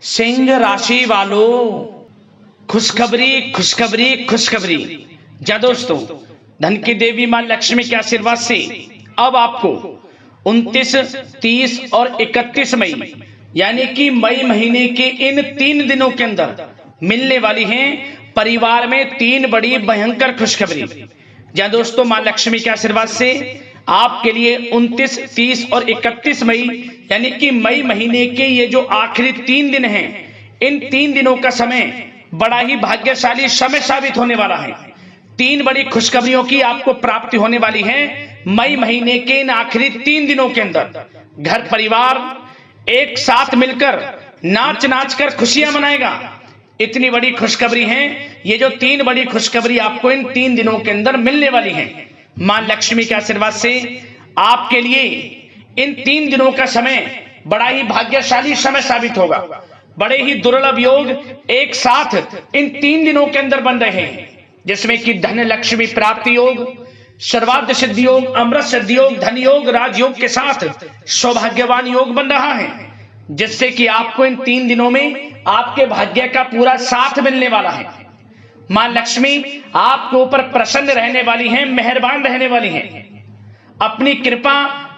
सिंह राशि वालों, खुशखबरी खुशखबरी खुशखबरी। जा दोस्तों, धन की देवी मां लक्ष्मी के आशीर्वाद से अब आपको 29, 30 और 31 मई यानी कि मई महीने के इन 3 दिनों के अंदर मिलने वाली हैं परिवार में 3 बड़ी भयंकर खुशखबरी। जहां दोस्तों मां लक्ष्मी के आशीर्वाद से आपके लिए 29, 30 और 31 मई यानी कि मई महीने के ये जो आखिरी 3 दिन हैं, इन 3 दिनों का समय बड़ा ही भाग्यशाली समय साबित होने वाला है। 3 बड़ी खुशखबरियों की आपको प्राप्ति होने वाली है मई महीने के इन आखिरी 3 दिनों के अंदर। घर परिवार एक साथ मिलकर नाच नाच कर खुशियां मनाएगा। इतनी बड़ी खुशखबरी है। ये जो 3 बड़ी खुशखबरी आपको इन 3 दिनों के अंदर मिलने वाली है, मां लक्ष्मी के आशीर्वाद से आपके लिए इन 3 दिनों का समय बड़ा ही भाग्यशाली समय साबित होगा। बड़े ही दुर्लभ योग एक साथ इन 3 दिनों के अंदर बन रहे हैं, जिसमें कि धन लक्ष्मी प्राप्ति योग, सर्वार्थ सिद्धि योग, अमृत सिद्धि योग, धन योग, राजयोग के साथ सौभाग्यवान योग बन रहा है, जिससे कि आपको इन 3 दिनों में आपके भाग्य का पूरा साथ मिलने वाला है। मां लक्ष्मी आपके ऊपर प्रसन्न रहने वाली हैं, मेहरबान रहने वाली हैं, अपनी कृपा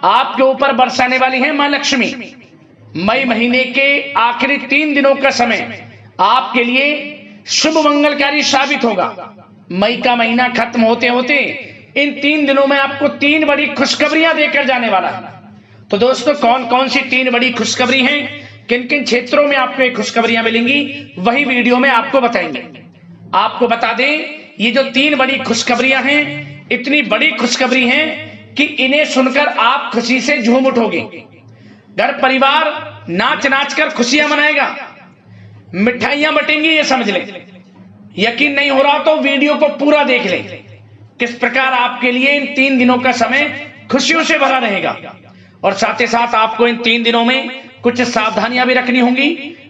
आपके ऊपर बरसाने वाली है मां लक्ष्मी। मई महीने के आखिरी 3 दिनों का समय आपके लिए शुभ मंगलकारी साबित होगा। मई का महीना खत्म होते होते इन 3 दिनों में आपको 3 बड़ी खुशखबरियां देकर जाने वाला है। तो दोस्तों, कौन कौन सी 3 बड़ी खुशखबरी हैं, किन किन क्षेत्रों में आपको ये खुशखबरियां मिलेंगी, वही वीडियो में आपको बताएंगे। आपको बता दें, ये जो 3 बड़ी खुशखबरियां हैं, इतनी बड़ी खुशखबरी हैं कि इन्हें सुनकर आप खुशी से झूम उठोगे। घर परिवार नाच नाच कर खुशियां मनाएगा, मिठाइयां बटेंगी, ये समझ लें। यकीन नहीं हो रहा तो वीडियो को पूरा देख लें, किस प्रकार आपके लिए इन 3 दिनों का समय खुशियों से भरा रहेगा। और साथ ही साथ आपको इन 3 दिनों में कुछ सावधानियां भी रखनी होंगी,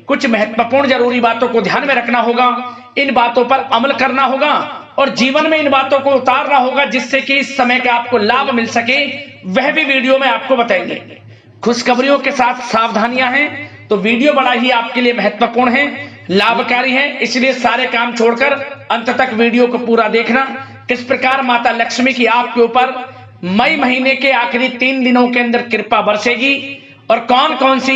कुछ महत्वपूर्ण जरूरी बातों को ध्यान में रखना होगा, इन बातों पर अमल करना होगा और जीवन में इन बातों को उतारना होगा, जिससे कि इस समय का आपको लाभ मिल सके, वह भी वीडियो में आपको बताएंगे। खुशखबरियों के साथ सावधानियां हैं, तो वीडियो बड़ा ही आपके लिए महत्वपूर्ण है, लाभकारी है, इसलिए सारे काम छोड़कर अंत तक वीडियो को पूरा देखना। किस प्रकार माता लक्ष्मी की आपके ऊपर मई महीने के आखिरी 3 दिनों के अंदर कृपा बरसेगी और कौन कौन सी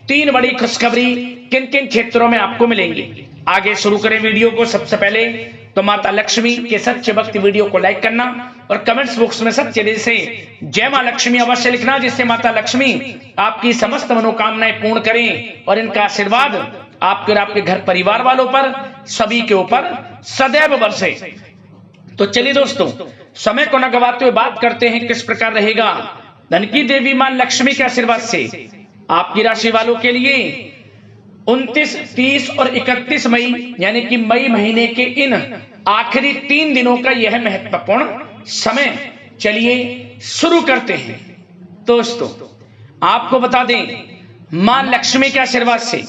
3 बड़ी खुशखबरी किन किन क्षेत्रों में आपको मिलेंगी। आगे शुरू करें वीडियो को। सबसे पहले तो माता लक्ष्मी के सच्चे भक्त वीडियो को लाइक करना और कमेंट्स बॉक्स में सच्चे दिल से जय मां लक्ष्मी अवश्य लिखना, जिससे माता लक्ष्मी आपकी समस्त मनोकामनाएं पूर्ण करें और इनका आशीर्वाद आपके और आपके घर परिवार वालों पर, सभी के ऊपर सदैव बरसे। तो चलिए दोस्तों, समय को न गवाते हुए बात करते हैं किस प्रकार रहेगा धन की देवी मां लक्ष्मी के आशीर्वाद से आपकी राशि वालों के लिए 29, 30 और 31 मई यानी कि मई महीने के इन आखिरी 3 दिनों का यह महत्वपूर्ण समय। चलिए शुरू करते हैं। दोस्तों, आपको बता दें, मां लक्ष्मी के आशीर्वाद से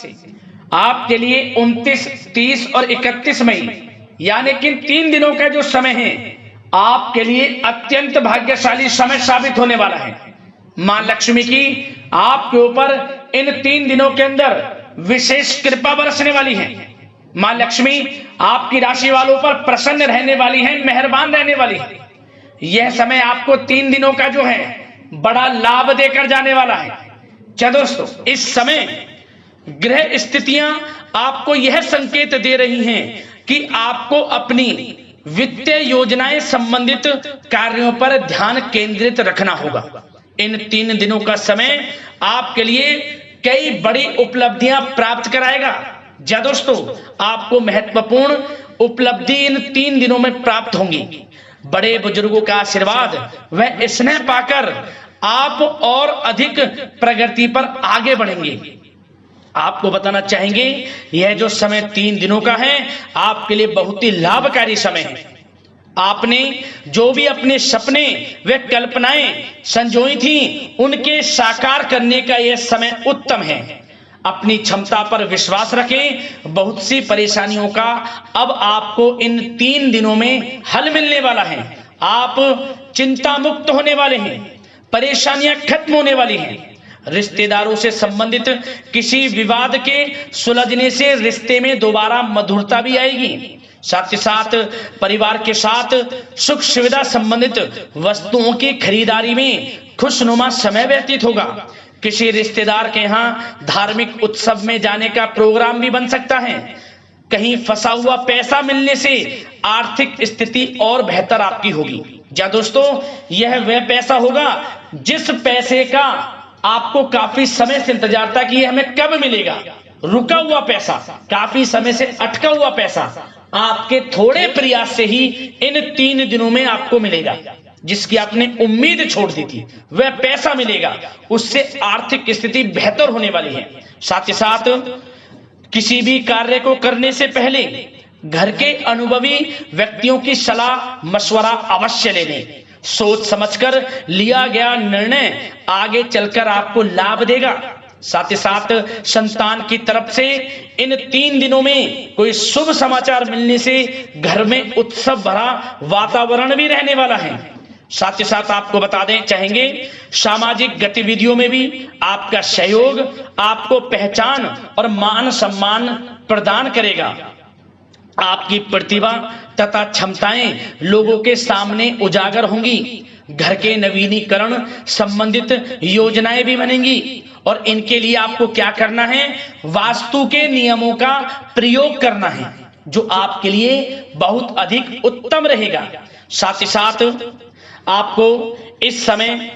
आपके लिए 29, 30 और 31 मई यानी कि 3 दिनों का जो समय है आपके लिए अत्यंत भाग्यशाली समय साबित होने वाला है। मां लक्ष्मी की आपके ऊपर इन 3 दिनों के अंदर विशेष कृपा बरसने वाली है। मां लक्ष्मी आपकी राशि वालों पर प्रसन्न रहने वाली है, मेहरबान रहने वाली है। यह समय आपको 3 दिनों का जो है बड़ा लाभ देकर जाने वाला है। क्या दोस्तों, इस समय ग्रह स्थितियां आपको यह संकेत दे रही हैं कि आपको अपनी वित्तीय योजनाएं संबंधित कार्यों पर ध्यान केंद्रित रखना होगा। इन 3 दिनों का समय आपके लिए कई बड़ी उपलब्धियां प्राप्त कराएगा। जा दोस्तों, आपको महत्वपूर्ण उपलब्धि इन 3 दिनों में प्राप्त होंगी। बड़े बुजुर्गों का आशीर्वाद व स्नेह पाकर आप और अधिक प्रगति पर आगे बढ़ेंगे। आपको बताना चाहेंगे, यह जो समय 3 दिनों का है आपके लिए बहुत ही लाभकारी समय है। आपने जो भी अपने सपने व कल्पनाएं संजोई थी, उनके साकार करने का यह समय उत्तम है। अपनी क्षमता पर विश्वास रखें। बहुत सी परेशानियों का अब आपको इन 3 दिनों में हल मिलने वाला है। आप चिंता मुक्त होने वाले हैं, परेशानियां खत्म होने वाली हैं। रिश्तेदारों से संबंधित किसी विवाद के सुलझने से रिश्ते में दोबारा मधुरता भी आएगी। साथ ही साथ परिवार के साथ सुख सुविधा संबंधित वस्तुओं की खरीदारी में खुशनुमा समय व्यतीत होगा। किसी रिश्तेदार के यहाँ धार्मिक उत्सव में जाने का प्रोग्राम भी बन सकता है। कहीं फंसा हुआ पैसा मिलने से आर्थिक स्थिति और बेहतर आपकी होगी। क्या दोस्तों, यह वह पैसा होगा जिस पैसे का आपको काफी समय से इंतजार था कि यह हमें कब मिलेगा। रुका हुआ पैसा, काफी समय से अटका हुआ पैसा आपके थोड़े प्रयास से ही इन 3 दिनों में आपको मिलेगा। जिसकी आपने उम्मीद छोड़ दी थी वह पैसा मिलेगा, उससे आर्थिक स्थिति बेहतर होने वाली है। साथ ही साथ किसी भी कार्य को करने से पहले घर के अनुभवी व्यक्तियों की सलाह मशवरा अवश्य ले लें। सोच समझकर लिया गया निर्णय आगे चलकर आपको लाभ देगा। साथ ही साथ संतान की तरफ से इन 3 दिनों में कोई शुभ समाचार मिलने से घर में उत्सव भरा वातावरण भी रहने वाला है। साथ ही साथ आपको बता दें चाहेंगे, सामाजिक गतिविधियों में भी आपका सहयोग आपको पहचान और मान सम्मान प्रदान करेगा। आपकी प्रतिभा तथा क्षमताएं लोगों के सामने उजागर होंगी। घर के नवीनीकरण संबंधित योजनाएं भी बनेंगी और इनके लिए आपको क्या करना है, वास्तु के नियमों का प्रयोग करना है, जो आपके लिए बहुत अधिक उत्तम रहेगा। साथ ही साथ आपको इस समय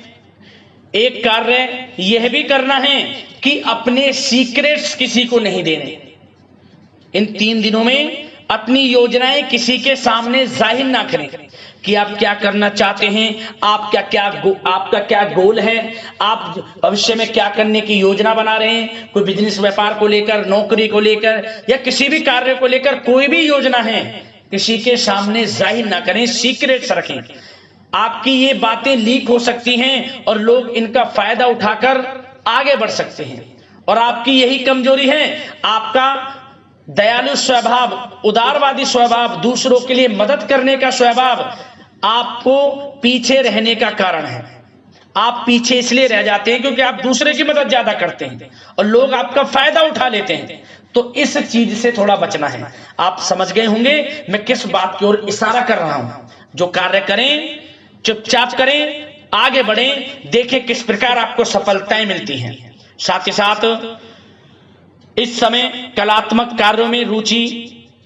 एक कार्य यह भी करना है कि अपने सीक्रेट्स किसी को नहीं देने। इन 3 दिनों में अपनी योजनाएं किसी के सामने जाहिर ना करें कि आप क्या करना चाहते हैं, आपका क्या गोल है, आप भविष्य में क्या करने की योजना बना रहे हैं। कोई बिजनेस व्यापार को लेकर, नौकरी को लेकर या किसी भी कार्य को लेकर कोई भी योजना है, किसी के सामने जाहिर ना करें, सीक्रेट्स रखें। आपकी ये बातें लीक हो सकती हैं और लोग इनका फायदा उठाकर आगे बढ़ सकते हैं। और आपकी यही कमजोरी है, आपका दयालु स्वभाव, उदारवादी स्वभाव, दूसरों के लिए मदद करने का स्वभाव आपको पीछे रहने का कारण है। आप पीछे इसलिए रह जाते हैं क्योंकि आप दूसरे की मदद ज्यादा करते हैं और लोग आपका फायदा उठा लेते हैं। तो इस चीज से थोड़ा बचना है। आप समझ गए होंगे मैं किस बात की ओर इशारा कर रहा हूं। जो कार्य करें चुपचाप करें, आगे बढ़ें, देखें किस प्रकार आपको सफलताएं मिलती हैं। साथ ही साथ इस समय कलात्मक कार्यों में रुचि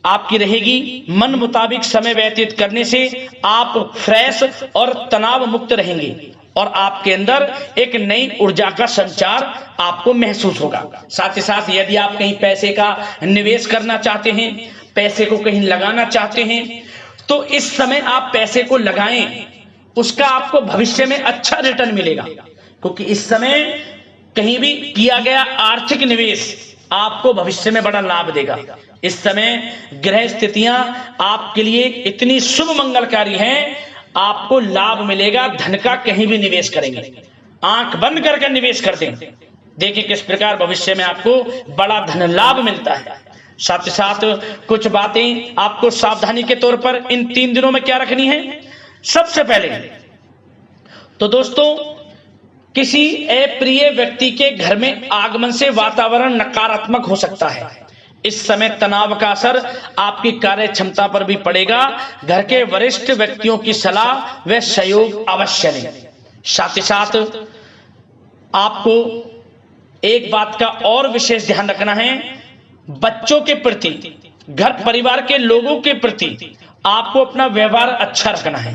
आपकी रहेगी। मन मुताबिक समय व्यतीत करने से आप फ्रेश और तनाव मुक्त रहेंगे और आपके अंदर एक नई ऊर्जा का संचार आपको महसूस होगा। साथ ही साथ यदि आप कहीं पैसे का निवेश करना चाहते हैं, पैसे को कहीं लगाना चाहते हैं, तो इस समय आप पैसे को लगाएं, उसका आपको भविष्य में अच्छा रिटर्न मिलेगा। क्योंकि इस समय कहीं भी किया गया आर्थिक निवेश आपको भविष्य में बड़ा लाभ देगा। इस समय ग्रह स्थितियां आपके लिए इतनी शुभ मंगलकारी हैं, आपको लाभ मिलेगा। धन का कहीं भी निवेश करेंगे, आंख बंद करके निवेश कर दें, देखिए किस प्रकार भविष्य में आपको बड़ा धन लाभ मिलता है। साथ ही साथ कुछ बातें आपको सावधानी के तौर पर इन 3 दिनों में क्या रखनी है। सबसे पहले तो दोस्तों, किसी अप्रिय व्यक्ति के घर में आगमन से वातावरण नकारात्मक हो सकता है। इस समय तनाव का असर आपकी कार्य क्षमता पर भी पड़ेगा। घर के वरिष्ठ व्यक्तियों की सलाह व सहयोग अवश्य लें। साथ ही साथ आपको एक बात का और विशेष ध्यान रखना है, बच्चों के प्रति, घर परिवार के लोगों के प्रति आपको अपना व्यवहार अच्छा रखना है।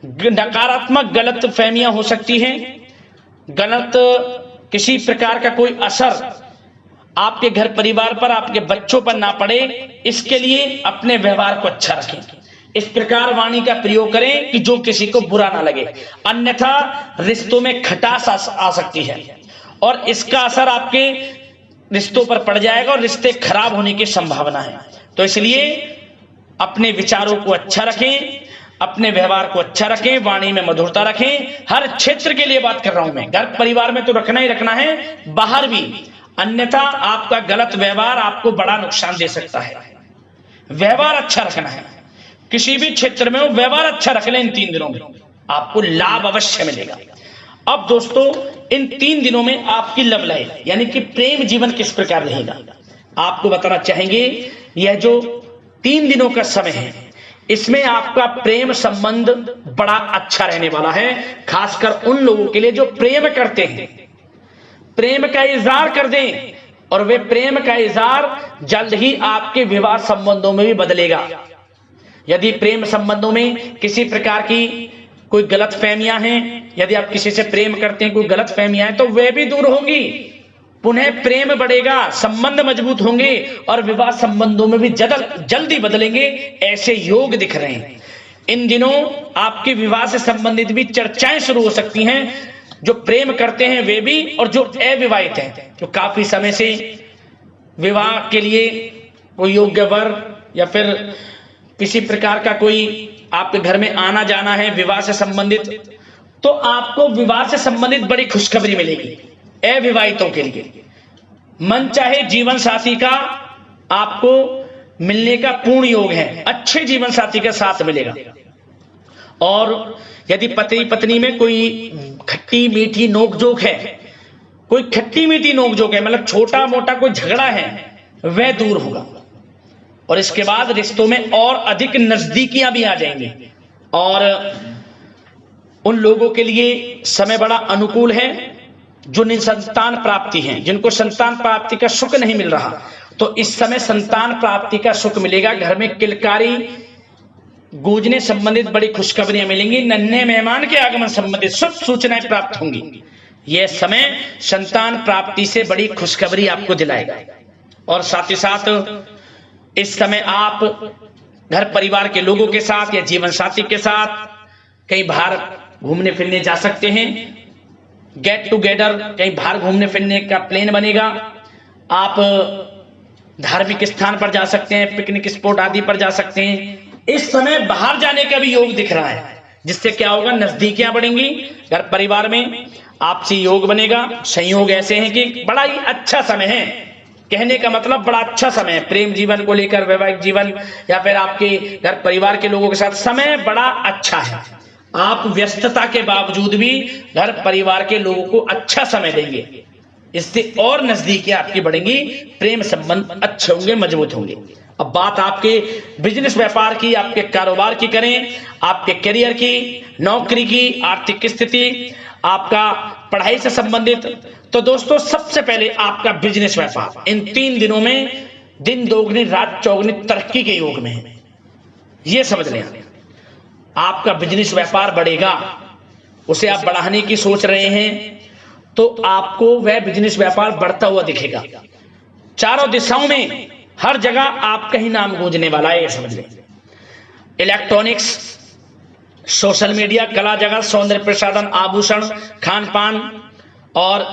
नकारात्मक गलत फहमियां हो सकती हैं, गलत किसी प्रकार का कोई असर आपके घर परिवार पर, आपके बच्चों पर ना पड़े, इसके लिए अपने व्यवहार को अच्छा रखें। इस प्रकार वाणी का प्रयोग करें कि जो किसी को बुरा ना लगे, अन्यथा रिश्तों में खटास आ सकती है और इसका असर आपके रिश्तों पर पड़ जाएगा और रिश्ते खराब होने की संभावना है। तो इसलिए अपने विचारों को अच्छा रखें, अपने व्यवहार को अच्छा रखें, वाणी में मधुरता रखें। हर क्षेत्र के लिए बात कर रहा हूं मैं, घर परिवार में तो रखना ही रखना है, बाहर भी, अन्यथा आपका गलत व्यवहार आपको बड़ा नुकसान दे सकता है। व्यवहार अच्छा रखना है, किसी भी क्षेत्र में हो व्यवहार अच्छा रख लें। इन 3 दिनों में आपको लाभ अवश्य मिलेगा। अब दोस्तों इन 3 दिनों में आपकी लव लाइफ यानी कि प्रेम जीवन किस प्रकार रहेगा आपको बताना चाहेंगे। यह जो 3 दिनों का समय है इसमें आपका प्रेम संबंध बड़ा अच्छा रहने वाला है, खासकर उन लोगों के लिए जो प्रेम करते हैं, प्रेम का इजहार कर दें और वे प्रेम का इजहार जल्द ही आपके विवाह संबंधों में भी बदलेगा। यदि प्रेम संबंधों में किसी प्रकार की कोई गलत फहमियां हैं, यदि आप किसी से प्रेम करते हैं, कोई गलत फहमियां हैं तो वे भी दूर होंगी, पुनः प्रेम बढ़ेगा, संबंध मजबूत होंगे और विवाह संबंधों में भी जल्दी बदलेंगे, ऐसे योग दिख रहे हैं। इन दिनों आपके विवाह से संबंधित भी चर्चाएं शुरू हो सकती हैं, जो प्रेम करते हैं वे भी और जो अविवाहित हैं, जो काफी समय से विवाह के लिए कोई योग्य वर या फिर किसी प्रकार का कोई आपके घर में आना जाना है विवाह से संबंधित, तो आपको विवाह से संबंधित बड़ी खुशखबरी मिलेगी। अविवाहितों के लिए मन चाहे जीवन साथी का आपको मिलने का पूर्ण योग है, अच्छे जीवन साथी के साथ मिलेगा। और यदि पति पत्नी में कोई खट्टी मीठी नोकझोंक है, कोई खट्टी मीठी नोकझोंक है, मतलब छोटा मोटा कोई झगड़ा है, वह दूर होगा और इसके बाद रिश्तों में और अधिक नजदीकियां भी आ जाएंगी। और उन लोगों के लिए समय बड़ा अनुकूल है जो निसंतान प्राप्ति है, जिनको संतान प्राप्ति का सुख नहीं मिल रहा, तो इस समय संतान प्राप्ति का सुख मिलेगा। घर में किलकारी गूंजने संबंधित बड़ी खुशखबरियां मिलेंगी, नन्हे मेहमान के आगमन संबंधित शुभ सूचनाएं प्राप्त होंगी। यह समय संतान प्राप्ति से बड़ी खुशखबरी आपको दिलाएगा। और साथ ही साथ इस समय आप घर परिवार के लोगों के साथ या जीवन साथी के साथ कहीं बाहर घूमने फिरने जा सकते हैं, गेट टुगेदर कहीं बाहर घूमने फिरने का प्लान बनेगा। आप धार्मिक स्थान पर जा सकते हैं, पिकनिक स्पॉट आदि पर जा सकते हैं। इस समय बाहर जाने का भी योग दिख रहा है, जिससे क्या होगा, नजदीकियां बढ़ेंगी, घर परिवार में आपसी योग बनेगा। संयोग ऐसे हैं कि बड़ा ही अच्छा समय है, कहने का मतलब बड़ा अच्छा समय है प्रेम जीवन को लेकर, वैवाहिक जीवन या फिर आपके घर परिवार के लोगों के साथ समय बड़ा अच्छा है। आप व्यस्तता के बावजूद भी घर परिवार के लोगों को अच्छा समय देंगे, इससे और नजदीकियां आपकी बढ़ेंगी, प्रेम संबंध अच्छे होंगे, मजबूत होंगे। अब बात आपके बिजनेस व्यापार की, आपके कारोबार की करें, आपके करियर की, नौकरी की, आर्थिक स्थिति, आपका पढ़ाई से संबंधित, तो दोस्तों सबसे पहले आपका बिजनेस व्यापार इन 3 दिनों में दिन दोगुनी रात चौगुनी तरक्की के योग में है। यह समझ लें, आपका बिजनेस व्यापार बढ़ेगा, उसे आप बढ़ाने की सोच रहे हैं तो आपको वह बिजनेस व्यापार बढ़ता हुआ दिखेगा। चारों दिशाओं में हर जगह आपका ही नाम गूंजने वाला है, यह समझ लें। इलेक्ट्रॉनिक्स, सोशल मीडिया, कला जगत, सौंदर्य प्रसाधन, आभूषण, खान पान और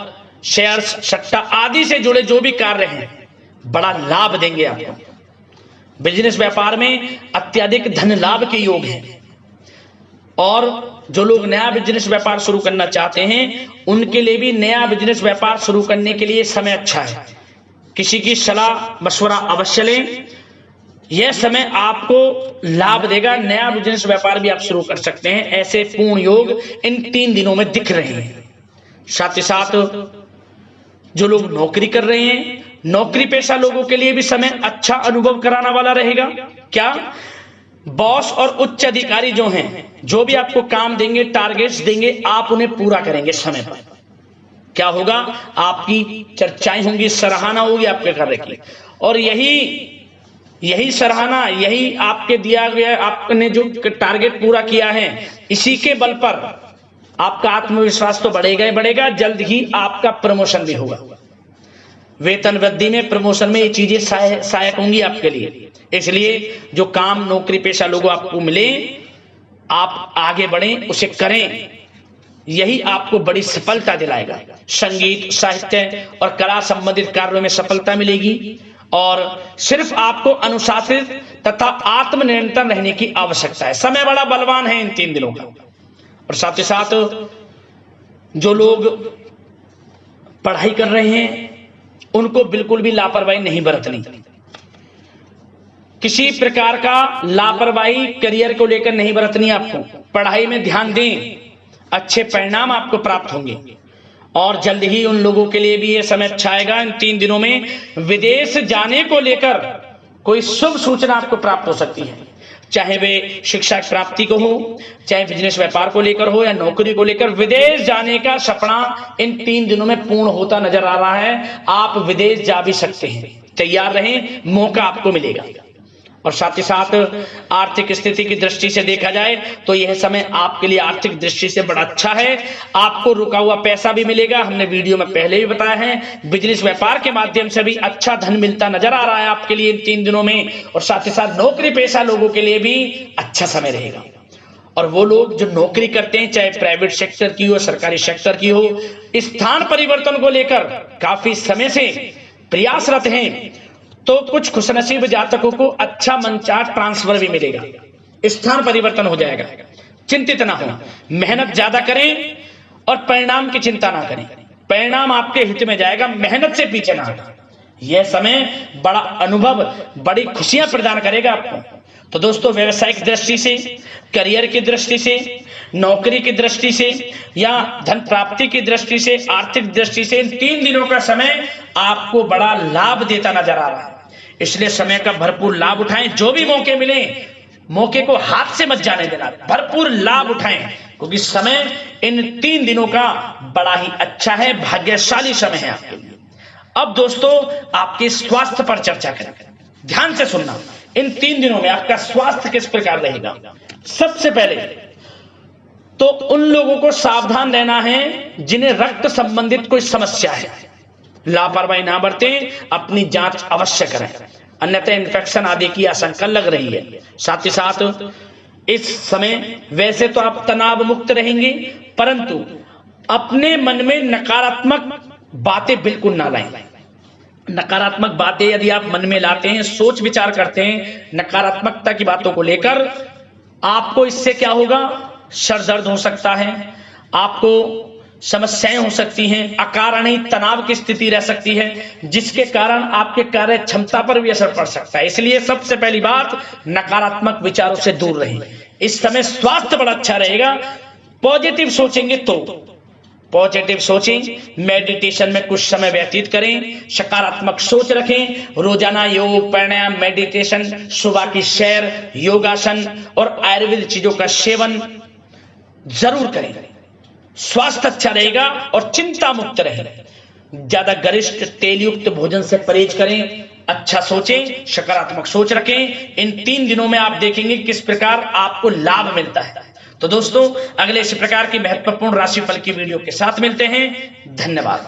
शेयर्स, सट्टा आदि से जुड़े जो भी कार्य हैं बड़ा लाभ देंगे आपको। बिजनेस व्यापार में अत्यधिक धन लाभ के योग हैं और जो लोग नया बिजनेस व्यापार शुरू करना चाहते हैं उनके लिए भी नया बिजनेस व्यापार शुरू करने के लिए समय अच्छा है। किसी की सलाह मशवरा अवश्य लें, यह समय आपको लाभ देगा, नया बिजनेस व्यापार भी आप शुरू कर सकते हैं। ऐसे पूर्ण योग इन 3 दिनों में दिख रहे हैं। साथ ही साथ जो लोग नौकरी कर रहे हैं, नौकरी पेशा लोगों के लिए भी समय अच्छा अनुभव कराने वाला रहेगा। क्या बॉस और उच्च अधिकारी जो हैं, जो भी आपको काम देंगे, टारगेट्स देंगे, आप उन्हें पूरा करेंगे समय पर। क्या होगा, आपकी चर्चाएं होंगी, सराहना होगी आपके कार्य की, और यही सराहना, यही आपके दिया गया, आपने जो टारगेट पूरा किया है, इसी के बल पर आपका आत्मविश्वास तो बढ़ेगा ही बढ़ेगा, जल्द ही आपका प्रमोशन भी होगा। वेतन वृद्धि में, प्रमोशन में ये चीजें सहायक होंगी आपके लिए। इसलिए जो काम नौकरी पेशा लोगों आपको मिले, आप आगे बढ़ें, उसे करें, यही आपको बड़ी सफलता दिलाएगा। संगीत, साहित्य और कला संबंधित कार्यों में सफलता मिलेगी और सिर्फ आपको अनुशासित तथा आत्मनियंत्रण रहने की आवश्यकता है। समय बड़ा बलवान है इन 3 दिनों का। और साथ ही साथ जो लोग पढ़ाई कर रहे हैं उनको बिल्कुल भी लापरवाही नहीं बरतनी। किसी प्रकार का लापरवाही करियर को लेकर नहीं बरतनी। आपको पढ़ाई में ध्यान दें, अच्छे परिणाम आपको प्राप्त होंगे। और जल्द ही उन लोगों के लिए भी ये समय अच्छा आएगा, इन 3 दिनों में विदेश जाने को लेकर कोई शुभ सूचना आपको प्राप्त हो सकती है, चाहे वे शिक्षा की प्राप्ति को हो, चाहे बिजनेस व्यापार को लेकर हो, या नौकरी को लेकर। विदेश जाने का सपना इन 3 दिनों में पूर्ण होता नजर आ रहा है। आप विदेश जा भी सकते हैं, तैयार रहें, मौका आपको मिलेगा। और साथ ही साथ आर्थिक स्थिति की दृष्टि से देखा जाए तो यह समय आपके लिए आर्थिक दृष्टि से बड़ा अच्छा है। आपको रुका हुआ पैसा भी मिलेगा, हमने वीडियो में पहले भी बताया है। बिजनेस व्यापार के माध्यम से भी अच्छा धन मिलता नजर आ रहा है आपके लिए इन 3 दिनों में। और साथ ही साथ नौकरी पेशा लोगों के लिए भी अच्छा समय रहेगा। और वो लोग जो नौकरी करते हैं, चाहे प्राइवेट सेक्टर की हो, सरकारी सेक्टर की हो, स्थान परिवर्तन को लेकर काफी समय से प्रयासरत हैं, तो कुछ खुशनसीब जातकों को अच्छा मनचाहा ट्रांसफर भी मिलेगा, स्थान परिवर्तन हो जाएगा। चिंतित ना हो, मेहनत ज्यादा करें और परिणाम की चिंता ना करें। परिणाम आपके हित में जाएगा, मेहनत से पीछे ना हटें। यह समय बड़ा अनुभव, बड़ी खुशियां प्रदान करेगा आपको। तो दोस्तों, व्यवसायिक दृष्टि से, करियर की दृष्टि से, नौकरी की दृष्टि से, या धन प्राप्ति की दृष्टि से, आर्थिक दृष्टि से इन 3 दिनों का समय आपको बड़ा लाभ देता नजर आ रहा है। इसलिए समय का भरपूर लाभ उठाएं। जो भी मौके मिले, मौके को हाथ से मत जाने देना, भरपूर लाभ उठाएं, क्योंकि समय इन 3 दिनों का बड़ा ही अच्छा है, भाग्यशाली समय है आपके लिए। अब दोस्तों, आपके स्वास्थ्य पर चर्चा करें। ध्यान से सुनना, इन 3 दिनों में आपका स्वास्थ्य किस प्रकार रहेगा। सबसे पहले तो उन लोगों को सावधान रहना है जिन्हें रक्त संबंधित कोई समस्या है। लापरवाही ना बरतें, अपनी जांच अवश्य करें, अन्यथा इन्फेक्शन आदि की आशंका लग रही है। साथ ही साथ इस समय वैसे तो आप तनाव मुक्त रहेंगे, परंतु अपने मन में नकारात्मक बातें बिल्कुल ना लाएं। नकारात्मक बातें यदि आप मन में लाते हैं, सोच विचार करते हैं नकारात्मकता की बातों को लेकर, आपको इससे क्या होगा, सर दर्द हो सकता है, आपको समस्याएं हो सकती हैं, अकारण ही तनाव की स्थिति रह सकती है, जिसके कारण आपके कार्य क्षमता पर भी असर पड़ सकता है। इसलिए सबसे पहली बात, नकारात्मक विचारों से दूर रहें। इस समय स्वास्थ्य बड़ा अच्छा रहेगा। पॉजिटिव सोचेंगे तो पॉजिटिव सोचें, मेडिटेशन में कुछ समय व्यतीत करें, सकारात्मक सोच रखें, रोजाना योग, प्राणायाम, मेडिटेशन, सुबह की सैर, योगासन और आयुर्वेद चीजों का सेवन जरूर करें। स्वास्थ्य अच्छा रहेगा और चिंता मुक्त रहें। ज्यादा गरिष्ठ तेलयुक्त भोजन से परहेज करें, अच्छा सोचें, सकारात्मक सोच रखें। इन 3 दिनों में आप देखेंगे किस प्रकार आपको लाभ मिलता है। तो दोस्तों, अगले इसी प्रकार की महत्वपूर्ण राशिफल की वीडियो के साथ मिलते हैं। धन्यवाद।